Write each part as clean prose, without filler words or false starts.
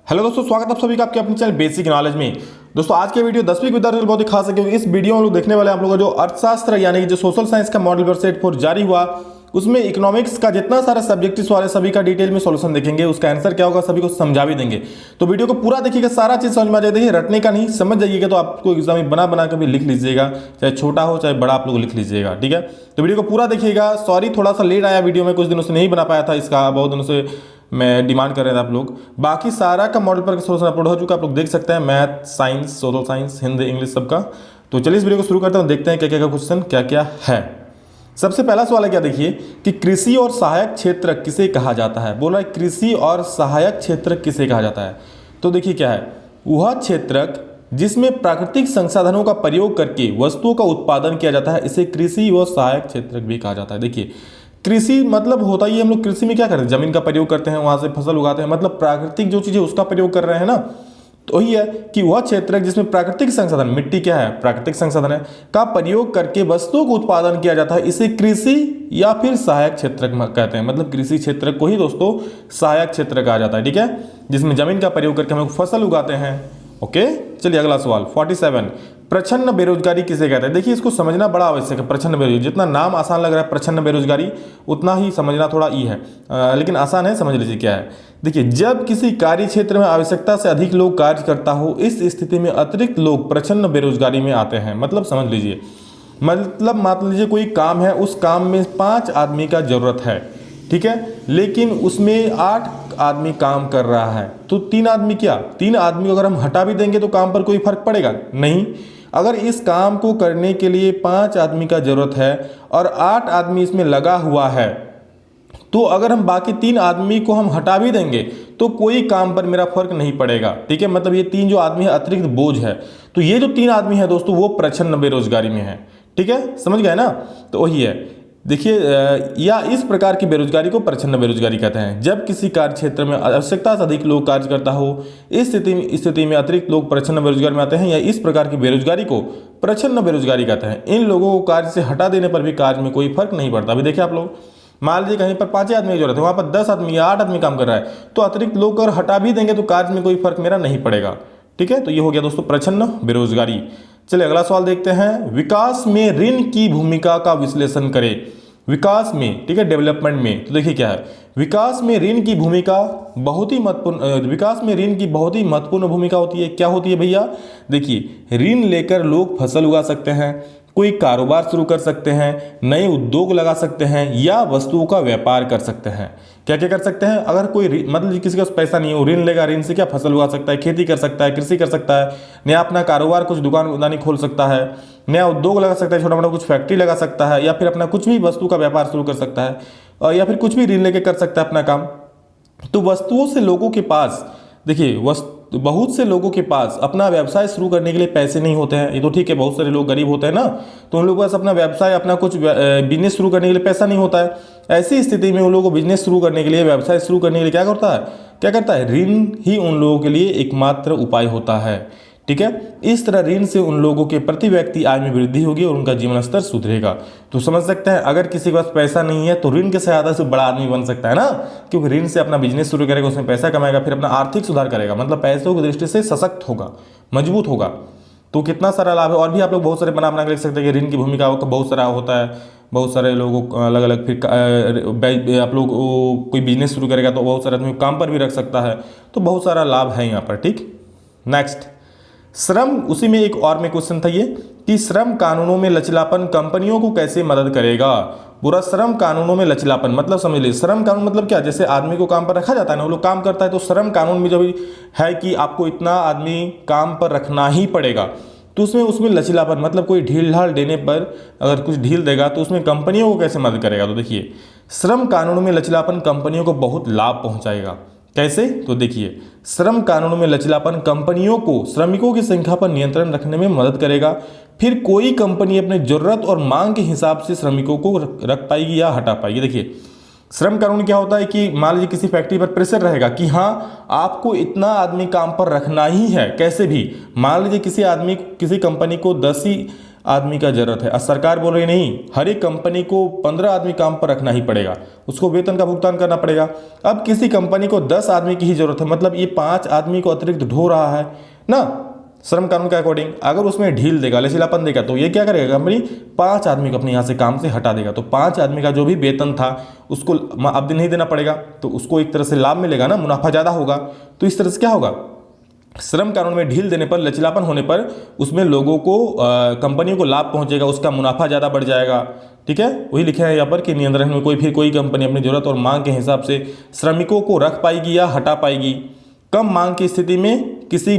Hello दोस्तों, स्वागत है आप सभी का आपके अपने चैनल बेसिक नॉलेज में। दोस्तों आज के वीडियो 10वीं के विद्यार्थियों को बहुत ही खास है क्योंकि इस वीडियो में हम लोग देखने वाले हैं आप लोगों का जो अर्थशास्त्र यानी कि जो सोशल साइंस का मॉडल पेपर सेट 4 जारी हुआ उसमें इकोनॉमिक्स का जितना सारा सब्जेक्टिव सवाल है सभी का डिटेल में सॉल्यूशन देखेंगे, उसका आंसर क्या होगा सभी को समझा भी देंगे। तो वीडियो को पूरा देखिएगा, सारा चीज समझ में आ जाए। देखिए रटने का नहीं, समझ जाइएगा तो आपको एग्जाम में बना बना कर भी लिख लीजिएगा, चाहे छोटा हो चाहे बड़ा आप लोग लिख लीजिएगा, ठीक है। तो वीडियो को पूरा देखिएगा। सॉरी थोड़ा सा लेट आया वीडियो में, कुछ दिनों से नहीं बना पाया था, इसका बहुत दिनों से मैं डिमांड कर रहे थे आप लोग। बाकी सारा का मॉडल पर सोल्यूशन अपलोड हो चुका है, आप लोग देख सकते हैं, math, science, social science, Hindi, English सबका। तो चलिए इस वीडियो को शुरू करते हैं, देखते हैं क्या क्या का क्वेश्चन क्या क्या है। सबसे पहला सवाल है क्या, देखिए कि कृषि और सहायक क्षेत्र किसे कहा जाता है। बोला कृषि और सहायक क्षेत्र किसे कहा जाता है। तो देखिए क्या है, वह क्षेत्र जिसमें प्राकृतिक संसाधनों का प्रयोग करके वस्तुओं का उत्पादन किया जाता है, इसे कृषि व सहायक क्षेत्र भी कहा जाता है। देखिए कृषि मतलब होता ही, हम लोग कृषि में क्या करते हैं, जमीन का प्रयोग करते हैं, वहां से फसल उगाते हैं, मतलब प्राकृतिक जो चीज़ है उसका प्रयोग कर रहे हैं ना। तो वही है कि वह क्षेत्र जिसमें प्राकृतिक संसाधन, मिट्टी क्या है, प्राकृतिक संसाधन है, का प्रयोग करके वस्तुओं को उत्पादन किया जाता है, इसे कृषि या फिर सहायक क्षेत्र कहते हैं। मतलब कृषि क्षेत्र को ही दोस्तों सहायक क्षेत्र कहा जाता है, ठीक है, जिसमें जमीन का प्रयोग करके हम लोग फसल उगाते हैं। ओके, चलिए अगला सवाल 47, प्रच्छन्न बेरोजगारी किसे कहते हैं। देखिए इसको समझना बड़ा आवश्यक है। प्रच्छन्न बेरोजगारी, जितना नाम आसान लग रहा है प्रच्छन्न बेरोजगारी, उतना ही समझना थोड़ा ई है, लेकिन आसान है, समझ लीजिए क्या है। देखिए जब किसी कार्य क्षेत्र में आवश्यकता से अधिक लोग कार्य करता हो, इस स्थिति में अतिरिक्त लोग प्रच्छन्न बेरोजगारी में आते हैं। मतलब समझ लीजिए, मतलब मान लीजिए कोई काम है, उस काम में 5 आदमी का जरूरत है, ठीक है, लेकिन उसमें 8 आदमी काम कर रहा है, तो 3 आदमी क्या, 3 आदमी को अगर हम हटा भी देंगे तो काम पर कोई फर्क पड़ेगा नहीं। अगर इस काम को करने के लिए 5 आदमी का जरूरत है और 8 आदमी इसमें लगा हुआ है, तो अगर हम बाकी 3 आदमी को हम हटा भी देंगे तो कोई काम पर मेरा फर्क नहीं पड़ेगा, ठीक है। मतलब ये 3 जो आदमी है अतिरिक्त बोझ है, तो ये जो 3 आदमी है दोस्तों वो प्रच्छन्न बेरोजगारी में है, ठीक है, समझ गए ना। तो वही है, देखिए या इस प्रकार की बेरोजगारी को प्रच्छन्न बेरोजगारी कहते हैं। जब किसी कार्य क्षेत्र में आवश्यकता से अधिक लोग कार्य करता हो, इस स्थिति में अतिरिक्त लोग प्रच्छन्न बेरोजगारी में आते हैं, या इस प्रकार की बेरोजगारी को प्रच्छन्न बेरोजगारी कहते हैं। इन लोगों को कार्य से हटा देने पर भी कार्य में कोई फर्क नहीं पड़ता। अभी देखिए आप लोग, मान लीजिए कहीं पर 5 आदमी की जरूरत है, वहां पर 10 आदमी या 8 आदमी काम कर रहा है, तो अतिरिक्त लोग अगर हटा भी देंगे तो कार्य में कोई फर्क मेरा नहीं पड़ेगा, ठीक है। तो ये हो गया दोस्तों प्रच्छन्न बेरोजगारी। चलिए अगला सवाल देखते हैं, विकास में ऋण की भूमिका का विश्लेषण करें। विकास में, ठीक है, डेवलपमेंट में। तो देखिए क्या है, विकास में ऋण की भूमिका बहुत ही महत्वपूर्ण, विकास में ऋण की बहुत ही महत्वपूर्ण भूमिका होती है। क्या होती है भैया, देखिए ऋण लेकर लोग फसल उगा सकते हैं, कोई कारोबार शुरू कर सकते हैं, नए उद्योग लगा सकते हैं, या वस्तुओं का व्यापार कर सकते हैं। क्या क्या कर सकते हैं, अगर कोई मतलब किसी के पास पैसा नहीं है, वो ऋण लेगा, ऋण से क्या फसल उगा सकता है, खेती कर सकता है, कृषि कर सकता है, नया अपना कारोबार, कुछ दुकान उदानी खोल सकता है, नया उद्योग लगा सकता है, छोटा मोटा कुछ फैक्ट्री लगा सकता है, या फिर अपना कुछ भी वस्तु का व्यापार शुरू कर सकता है, या फिर कुछ भी ऋण लेके कर सकता है अपना काम। तो वस्तुओं से लोगों के पास, देखिए बहुत से लोगों के पास अपना व्यवसाय शुरू करने के लिए पैसे नहीं होते हैं। ये तो ठीक है, बहुत सारे लोग गरीब होते हैं ना, तो उन लोगों के पास अपना व्यवसाय, अपना कुछ बिजनेस शुरू करने के लिए पैसा नहीं होता है। ऐसी स्थिति में उन लोगों को बिजनेस शुरू करने के लिए, व्यवसाय शुरू करने के लिए क्या करता है, ऋण ही उन लोगों के लिए एकमात्र उपाय होता है, ठीक है। इस तरह ऋण से उन लोगों के प्रति व्यक्ति आय में वृद्धि होगी और उनका जीवन स्तर सुधरेगा। तो समझ सकते हैं, अगर किसी के पास पैसा नहीं है तो ऋण के सहायता से बड़ा आदमी बन सकता है ना, क्योंकि ऋण से अपना बिजनेस शुरू करेगा, उसमें पैसा कमाएगा, फिर अपना आर्थिक सुधार करेगा, मतलब पैसों की दृष्टि से सशक्त होगा, मजबूत होगा। तो कितना सारा लाभ है। और भी आप लोग बहुत सारे बना के लिख सकते हैं कि ऋण की भूमिका बहुत सारा होता है, बहुत सारे लोगों को अलग अलग, फिर आप लोग कोई बिजनेस शुरू करेगा तो बहुत सारे आदमी काम पर भी रख सकता है, तो बहुत सारा लाभ है यहाँ पर, ठीक। नेक्स्ट श्रम, उसी में एक और में क्वेश्चन था ये कि श्रम कानूनों में लचीलापन कंपनियों को कैसे मदद करेगा। पूरा श्रम कानूनों में लचीलापन मतलब समझ लीजिए, श्रम कानून मतलब क्या, जैसे आदमी को काम पर रखा जाता है ना, वो लोग काम करता है, तो श्रम कानून में जो भी है कि आपको इतना आदमी काम पर रखना ही पड़ेगा, तो उसमें लचीलापन मतलब कोई ढील ढाल देने पर अगर कुछ ढील देगा तो उसमें कंपनियों को कैसे मदद करेगा। तो देखिए श्रम कानूनों में लचीलापन कंपनियों को बहुत लाभ पहुंचाएगा। कैसे, तो देखिए श्रम कानूनों में लचीलापन कंपनियों को श्रमिकों की संख्या पर नियंत्रण रखने में मदद करेगा। फिर कोई कंपनी अपनी जरूरत और मांग के हिसाब से श्रमिकों को रख पाएगी या हटा पाएगी। देखिए श्रम कानून क्या होता है कि मान लीजिए किसी फैक्ट्री पर प्रेशर रहेगा कि हाँ आपको इतना आदमी काम पर रखना ही है कैसे भी। मान लीजिए किसी कंपनी को 10 ही आदमी का जरूरत है। सरकार बोल रही नहीं, हर एक कंपनी को 15 आदमी काम पर रखना ही पड़ेगा, उसको वेतन का भुगतान करना पड़ेगा। अब किसी कंपनी को 10 आदमी की ही जरूरत है, मतलब ये 5 आदमी को अतिरिक्त ढो रहा है ना श्रम कानून के अकॉर्डिंग। अगर उसमें ढील देगा, लचीलापन देगा, तो ये क्या करेगा, कंपनी 5 आदमी को अपने यहाँ से काम से हटा देगा। तो 5 आदमी का जो भी वेतन था उसको अब नहीं देना पड़ेगा, तो उसको एक तरह से लाभ मिलेगा ना, मुनाफा ज़्यादा होगा। तो इस तरह से क्या होगा, श्रम कानून में ढील देने पर, लचीलापन होने पर उसमें लोगों को, कंपनियों को लाभ पहुंचेगा, उसका मुनाफा ज़्यादा बढ़ जाएगा। ठीक है, वही लिखा है यहाँ पर कि नियंत्रण में कोई कंपनी अपनी जरूरत और मांग के हिसाब से श्रमिकों को रख पाएगी या हटा पाएगी। कम मांग की स्थिति में किसी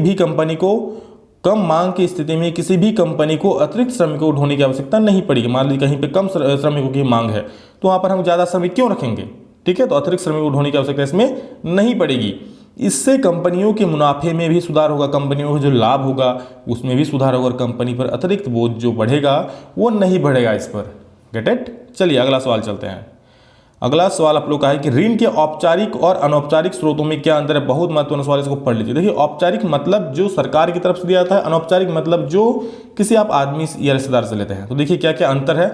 भी कंपनी को अतिरिक्त श्रमिकों को ढोने की आवश्यकता नहीं पड़ेगी। मान लीजिए कहीं पे कम श्रमिकों की मांग है, तो वहाँ पर हम ज़्यादा श्रमिक क्यों रखेंगे। ठीक है, तो अतिरिक्त श्रमिकों को ढोने की आवश्यकता इसमें नहीं पड़ेगी। इससे कंपनियों के मुनाफे में भी सुधार होगा, कंपनियों को जो लाभ होगा उसमें भी सुधार होगा, और कंपनी पर अतिरिक्त बोझ जो बढ़ेगा वो नहीं बढ़ेगा इस पर। Get it. चलिए अगला सवाल चलते हैं। अगला सवाल आप लोग का है कि ऋण के औपचारिक और अनौपचारिक स्रोतों में क्या अंतर है। बहुत महत्वपूर्ण सवाल, इसको पढ़ लीजिए। देखिए, औपचारिक मतलब जो सरकार की तरफ से दिया जाता है, अनौपचारिक मतलब जो किसी आप आदमी या रिश्तेदार से लेते हैं। तो देखिए क्या क्या अंतर है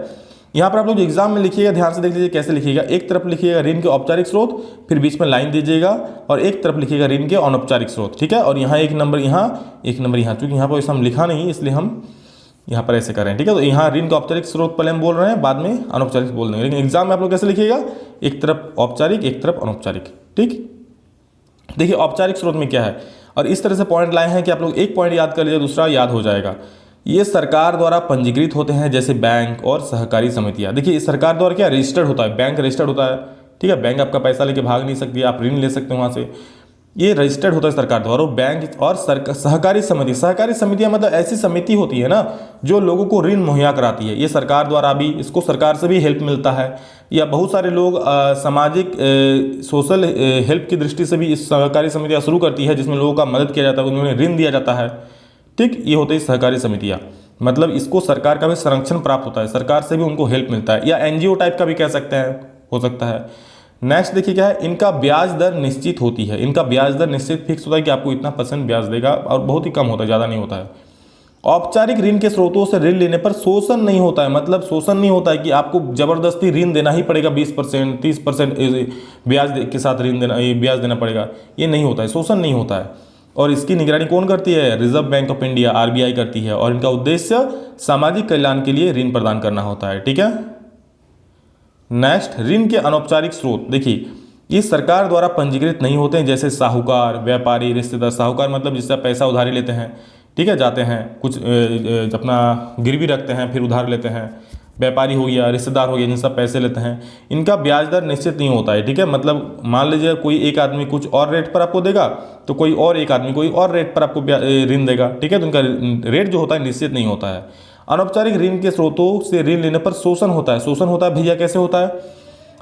यहाँ पर। आप लोग एग्जाम में लिखिएगा, ध्यान से देख लीजिए कैसे लिखिएगा। एक तरफ लिखिएगा ऋण के औपचारिक स्रोत, फिर बीच में लाइन दीजिएगा, और एक तरफ लिखिएगा ऋण के अनौपचारिक स्रोत। ठीक है, और यहाँ एक नंबर यहाँ, चूंकि यहाँ पर ऐसा हम लिखा नहीं इसलिए हम यहाँ पर ऐसे कर रहे हैं। ठीक है, तो यहाँ ऋण का औपचारिक स्रोत पहले हम बोल रहे हैं, बाद में अनौपचारिक बोल देंगे, लेकिन एग्जाम में आप लोग कैसे लिखिएगा, एक तरफ औपचारिक एक तरफ अनौपचारिक। ठीक, देखिए औपचारिक स्रोत में क्या है, और इस तरह से पॉइंट लाए हैं कि आप लोग एक पॉइंट याद कर लीजिए, दूसरा याद हो जाएगा। ये सरकार द्वारा पंजीकृत होते हैं, जैसे बैंक और सहकारी समितियां। देखिए सरकार द्वारा क्या रजिस्टर्ड होता है, बैंक रजिस्टर्ड होता है। ठीक है, बैंक आपका पैसा लेके भाग नहीं सकती, आप ऋण ले सकते हो वहाँ से, ये रजिस्टर्ड होता है सरकार द्वारा। बैंक और सहकारी समितियां मतलब ऐसी समिति होती है ना जो लोगों को ऋण मुहैया कराती है। ये सरकार द्वारा भी, इसको सरकार से भी हेल्प मिलता है, या बहुत सारे लोग सामाजिक सोशल हेल्प की दृष्टि से भी इस सहकारी समितियां शुरू करती है, जिसमें लोगों का मदद किया जाता है, उन्हें ऋण दिया जाता है। ठीक, ये होती है सहकारी समितियां, मतलब इसको सरकार का भी संरक्षण प्राप्त होता है, सरकार से भी उनको हेल्प मिलता है, या एनजीओ टाइप का भी कह सकते हैं, हो सकता है। नेक्स्ट देखिए क्या है, इनका ब्याज दर निश्चित होती है। इनका ब्याज दर निश्चित फिक्स होता है कि आपको इतना % ब्याज देगा, और बहुत ही कम होता है, ज़्यादा नहीं होता है। औपचारिक ऋण के स्रोतों से ऋण लेने पर शोषण नहीं होता है, मतलब शोषण नहीं होता है कि आपको जबरदस्ती ऋण देना ही पड़ेगा, 20% 30% ब्याज के साथ ऋण देना, ब्याज देना पड़ेगा, ये नहीं होता है, शोषण नहीं होता है। और इसकी निगरानी कौन करती है, reserve bank of India RBI करती है, और इनका उद्देश्य सामाजिक कल्याण के लिए ऋण प्रदान करना होता है। ठीक है, नेक्स्ट ऋण के अनौपचारिक स्रोत। देखिए ये सरकार द्वारा पंजीकृत नहीं होते हैं, जैसे साहूकार, व्यापारी, रिश्तेदार। साहूकार मतलब जिससे पैसा उधारी लेते हैं, ठीक है, जाते हैं कुछ अपना गिरवी रखते हैं फिर उधार लेते हैं। व्यापारी हो गया, रिश्तेदार हो गया, जिनसे पैसे लेते हैं, इनका ब्याज दर निश्चित नहीं होता है। ठीक है, मतलब मान लीजिए कोई एक आदमी कुछ और रेट पर आपको देगा, तो कोई और एक आदमी कोई और रेट पर आपको ऋण देगा। ठीक है, तो इनका रेट जो होता है निश्चित नहीं होता है। अनौपचारिक ऋण के स्रोतों से ऋण लेने पर शोषण होता है। शोषण होता है भैया, कैसे होता है,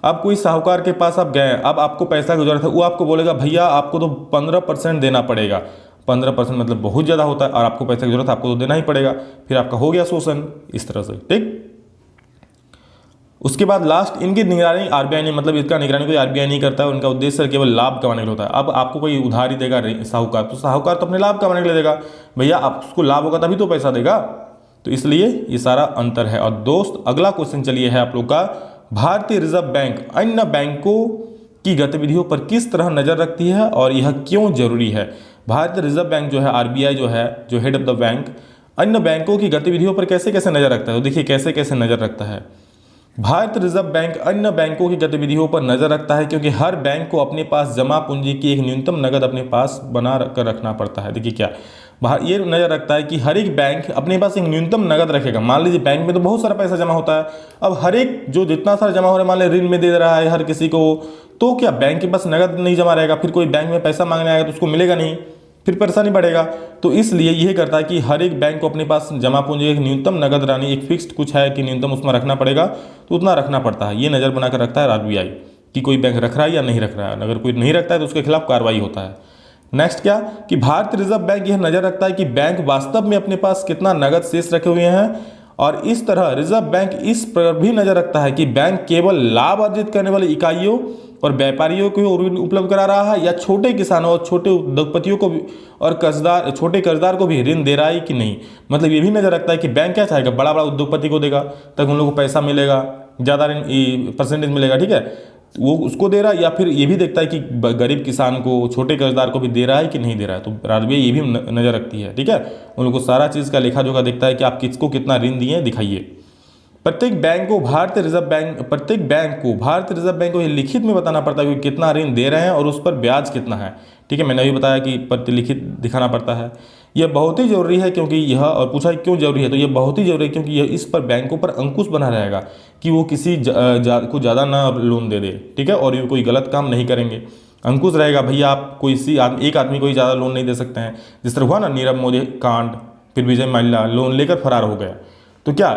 अब कोई साहूकार के पास आप गए, अब आपको पैसा की जरूरत है, वो आपको बोलेगा भैया आपको तो 15% देना पड़ेगा। 15% मतलब बहुत ज़्यादा होता है, और आपको पैसे की जरूरत है, आपको तो देना ही पड़ेगा, फिर आपका हो गया शोषण इस तरह से। ठीक, उसके बाद लास्ट, इनकी निगरानी RBI नहीं, मतलब इसका निगरानी कोई RBI नहीं करता है, उनका उद्देश्य केवल लाभ कमाने के लिए होता है। अब आपको कोई उधारी देगा साहूकार, तो साहूकार तो अपने लाभ कमाने के लिए देगा, भैया आप उसको लाभ होगा तभी तो पैसा देगा, तो इसलिए ये सारा अंतर है। और दोस्त अगला क्वेश्चन चलिए है आप लोग का, भारतीय रिजर्व बैंक अन्य बैंकों की गतिविधियों पर किस तरह नजर रखती है और यह क्यों जरूरी है। भारतीय रिजर्व बैंक जो है, RBI जो है, जो हेड ऑफ द बैंक, अन्य बैंकों की गतिविधियों पर कैसे कैसे नजर रखता है। तो देखिए कैसे कैसे नजर रखता है। भारतीय रिजर्व बैंक अन्य बैंकों की गतिविधियों पर नजर रखता है क्योंकि हर बैंक को अपने पास जमा पूंजी की एक न्यूनतम नगद अपने पास बना कर रखना पड़ता है। देखिए क्या ये नजर रखता है कि हर एक बैंक अपने पास एक न्यूनतम नगद रखेगा। मान लीजिए बैंक में तो बहुत सारा पैसा जमा होता है, अब हर एक जो जितना सारा जमा हो रहा है, मान लीजिए ऋण में दे रहा है हर किसी को, तो क्या बैंक के पास नगद नहीं जमा रहेगा, फिर कोई बैंक में पैसा मांगने आएगा तो उसको मिलेगा नहीं, फिर परेशानी बढ़ेगा। तो इसलिए यह करता है कि हर एक बैंक को अपने पास जमा पूंजी एक न्यूनतम नगद रानी, एक फिक्स्ड कुछ है कि न्यूनतम उसमें रखना पड़ेगा, तो उतना रखना पड़ता है। ये नज़र बनाकर रखता है RBI कि कोई बैंक रख रहा है या नहीं रख रहा है। अगर कोई नहीं रखता है तो उसके खिलाफ कार्रवाई होता है। नेक्स्ट क्या कि भारतीय रिजर्व बैंक यह नज़र रखता है कि बैंक वास्तव में अपने पास कितना नगद शेष रखे हुए हैं, और इस तरह रिजर्व बैंक इस पर भी नज़र रखता है कि बैंक केवल लाभ अर्जित करने वाली इकाइयों और व्यापारियों को ऋण उपलब्ध करा रहा है, या छोटे किसानों और छोटे उद्योगपतियों को भी और छोटे कर्जदार को भी ऋण दे रहा है कि नहीं। मतलब ये भी नजर रखता है कि बैंक क्या चाहेगा, बड़ा बड़ा उद्योगपति को देगा तब उन लोगों को पैसा मिलेगा, ज़्यादा ऋण परसेंटेज मिलेगा, ठीक है, वो उसको दे रहा है, या फिर ये भी देखता है कि गरीब किसान को, छोटे कर्जदार को भी दे रहा है कि नहीं दे रहा है। तो RBI ये भी नज़र रखती है, ठीक है, उन लोगों को सारा चीज़ का लेखा जोखा देखता है कि आप किसको कितना ऋण दिए दिखाइए। प्रत्येक बैंक को भारतीय रिजर्व बैंक को ये लिखित में बताना पड़ता है कि कितना ऋण दे रहे हैं और उस पर ब्याज कितना है, ठीक है। मैंने अभी बताया कि प्रतिलिखित दिखाना पड़ता है। यह बहुत ही जरूरी है क्योंकि यह, और पूछा क्यों जरूरी है, तो यह बहुत ही जरूरी है क्योंकि यह इस पर बैंकों पर अंकुश बना रहेगा कि वो किसी को ज़्यादा ना लोन दे दे, ठीक है, और ये कोई गलत काम नहीं करेंगे। अंकुश रहेगा, भैया आप कोई एक आदमी को ही ज़्यादा लोन नहीं दे सकते हैं। जिस तरह हुआ ना नीरव मोदी कांड, फिर विजय माल्या लोन लेकर फरार हो गया, तो क्या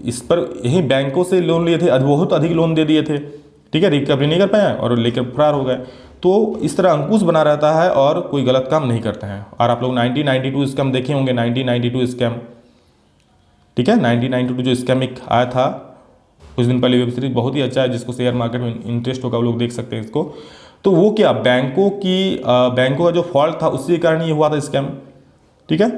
इस पर यही बैंकों से लोन लिए थे, बहुत अधिक लोन दे दिए थे, ठीक है, रिकवरी नहीं कर पाए और लेकर फरार हो गए। तो इस तरह अंकुश बना रहता है और कोई गलत काम नहीं करते हैं। और आप लोग 1992 स्कैम देखे होंगे, 1992 स्कैम, ठीक है, 1992 जो स्कैम एक आया था कुछ दिन पहले, वेब सीरीज बहुत ही अच्छा है, जिसको शेयर मार्केट में इंटरेस्ट होगा वो लोग देख सकते हैं इसको। तो वो क्या, बैंकों का जो फॉल्ट था उसी के कारण ये हुआ था स्कैम, ठीक है।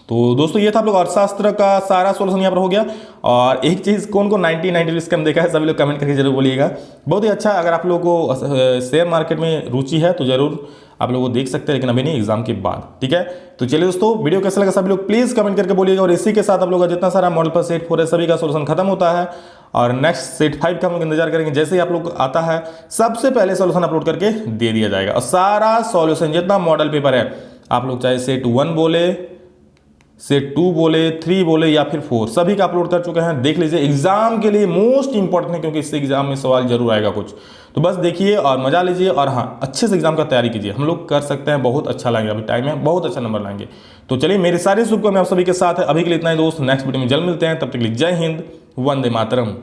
तो दोस्तों ये था आप लोग अर्थशास्त्र का सारा सोल्यूशन यहाँ पर हो गया। और एक चीज़, कौन कौन 1992 स्कैम देखा है, सभी लोग कमेंट करके जरूर बोलिएगा। बहुत ही अच्छा, अगर आप लोगों को शेयर मार्केट में रुचि है तो जरूर आप लोग वो देख सकते हैं, लेकिन अभी नहीं, एग्जाम के बाद, ठीक है। तो चलिए दोस्तों, वीडियो कैसा लगा सभी लोग प्लीज़ कमेंट करके बोलिएगा। और इसी के साथ आप लोग का जितना सारा मॉडल पर सेट 4 है सभी का सोल्यूशन खत्म होता है और नेक्स्ट सेट 5 का हम लोग इंतजार करेंगे। जैसे ही आप लोग आता है सबसे पहले सोल्यूशन अपलोड करके दे दिया जाएगा। और सारा सोल्यूशन जितना मॉडल पेपर है, आप लोग चाहे सेट 1 बोले, सेट 2 बोले, 3 बोले या फिर 4, सभी का अपलोड कर चुके हैं। देख लीजिए, एग्जाम के लिए मोस्ट इंपॉर्टेंट है क्योंकि इससे एग्जाम में सवाल जरूर आएगा कुछ। तो बस देखिए और मजा लीजिए, और हाँ, अच्छे से एग्जाम का तैयारी कीजिए, हम लोग कर सकते हैं, बहुत अच्छा लाएंगे, अभी टाइम है, बहुत अच्छा नंबर लाएंगे। तो चलिए, मेरी सारी शुभकामनाएं आप सभी के साथ है। अभी के लिए इतना ही दोस्त, नेक्स्ट वीडियो में जल्द मिलते हैं, तब तक के लिए जय हिंद, वंदे मातरम।